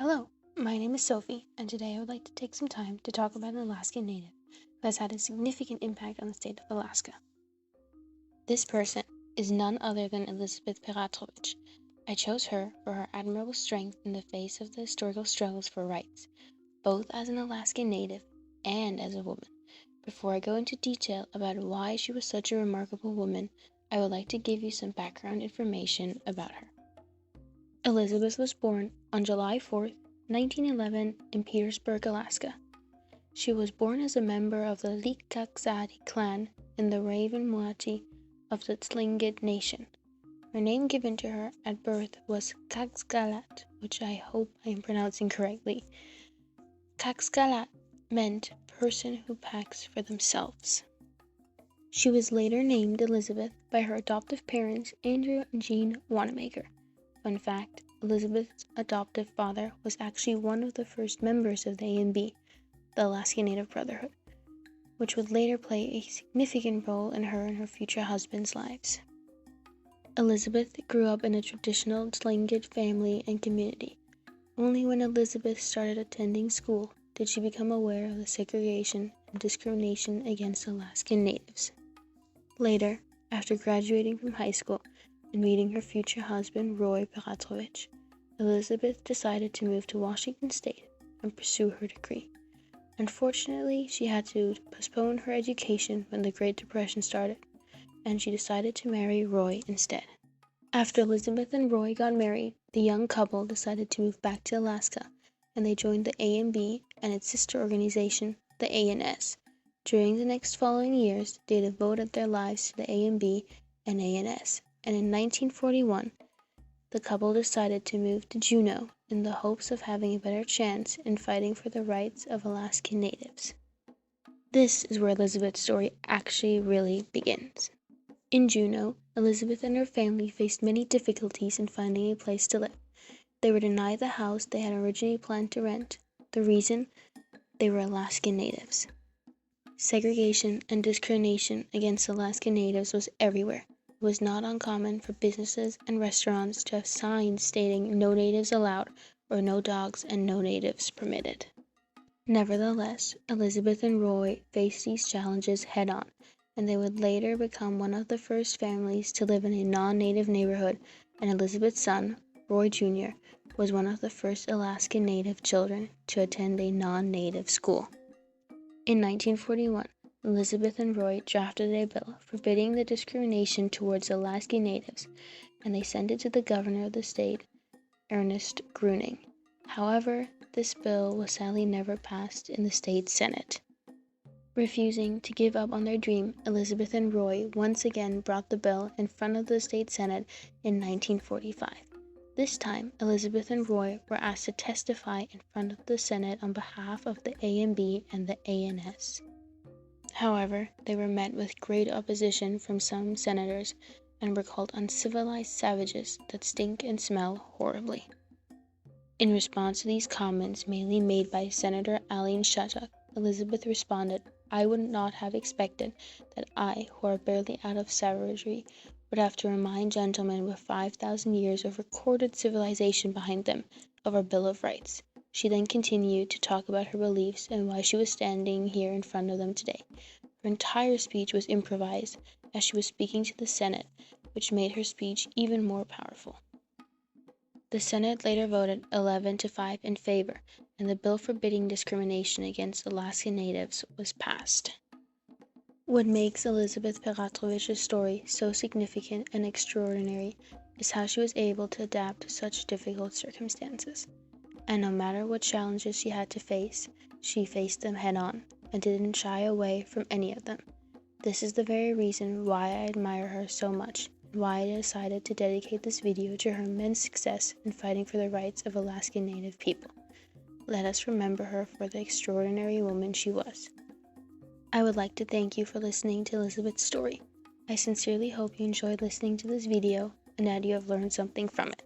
Hello, my name is Sophie, and today I would like to take some time to talk about an Alaskan Native who has had a significant impact on the state of Alaska. This person is none other than Elizabeth Peratrovich. I chose her for her admirable strength in the face of the historical struggles for rights, both as an Alaskan Native and as a woman. Before I go into detail about why she was such a remarkable woman, I would like to give you some background information about her. Elizabeth was born on July 4th, 1911 in Petersburg, Alaska. She was born as a member of the Likakzadi clan in the Raven-Muati of the Tlingit Nation. Her name given to her at birth was Kaxgalat, which I hope I am pronouncing correctly. Kaxgalat meant person who packs for themselves. She was later named Elizabeth by her adoptive parents, Andrew and Jean Wanamaker. Fun fact, Elizabeth's adoptive father was actually one of the first members of the ANB, the Alaskan Native Brotherhood, which would later play a significant role in her and her future husband's lives. Elizabeth grew up in a traditional Tlingit family and community. Only when Elizabeth started attending school did she become aware of the segregation and discrimination against Alaskan Natives. Later, after graduating from high school and meeting her future husband, Roy Peratrovich, Elizabeth decided to move to Washington State and pursue her degree. Unfortunately, she had to postpone her education when the Great Depression started, and she decided to marry Roy instead. After Elizabeth and Roy got married, the young couple decided to move back to Alaska, and they joined the ANB and its sister organization, the ANS. During the next following years, they devoted their lives to the ANB and ANS, and in 1941, the couple decided to move to Juneau in the hopes of having a better chance in fighting for the rights of Alaskan Natives. This is where Elizabeth's story actually really begins. In Juneau, Elizabeth and her family faced many difficulties in finding a place to live. They were denied the house they had originally planned to rent. The reason? They were Alaskan Natives. Segregation and discrimination against Alaskan Natives was everywhere. It was not uncommon for businesses and restaurants to have signs stating "No natives allowed" or "No dogs and no natives permitted." Nevertheless, Elizabeth and Roy faced these challenges head-on, and they would later become one of the first families to live in a non-native neighborhood, and Elizabeth's son, Roy Jr., was one of the first Alaskan Native children to attend a non-native school. In 1941, Elizabeth and Roy drafted a bill forbidding the discrimination towards Alaskan Natives, and they sent it to the governor of the state, Ernest Gruening. However, this bill was sadly never passed in the state Senate. Refusing to give up on their dream, Elizabeth and Roy once again brought the bill in front of the state Senate in 1945. This time, Elizabeth and Roy were asked to testify in front of the Senate on behalf of the ANB and the ANS. However, they were met with great opposition from some senators and were called uncivilized savages that stink and smell horribly. In response to these comments, mainly made by Senator Aline Shattuck, Elizabeth responded, "I would not have expected that I, who are barely out of savagery, would have to remind gentlemen with 5,000 years of recorded civilization behind them of our Bill of Rights." She then continued to talk about her beliefs and why she was standing here in front of them today. Her entire speech was improvised as she was speaking to the Senate, which made her speech even more powerful. The Senate later voted 11-5 in favor, and the bill forbidding discrimination against Alaskan Natives was passed. What makes Elizabeth Peratrovich's story so significant and extraordinary is how she was able to adapt to such difficult circumstances. And no matter what challenges she had to face, she faced them head-on and didn't shy away from any of them. This is the very reason why I admire her so much, and why I decided to dedicate this video to her immense success in fighting for the rights of Alaskan Native people. Let us remember her for the extraordinary woman she was. I would like to thank you for listening to Elizabeth's story. I sincerely hope you enjoyed listening to this video and that you have learned something from it.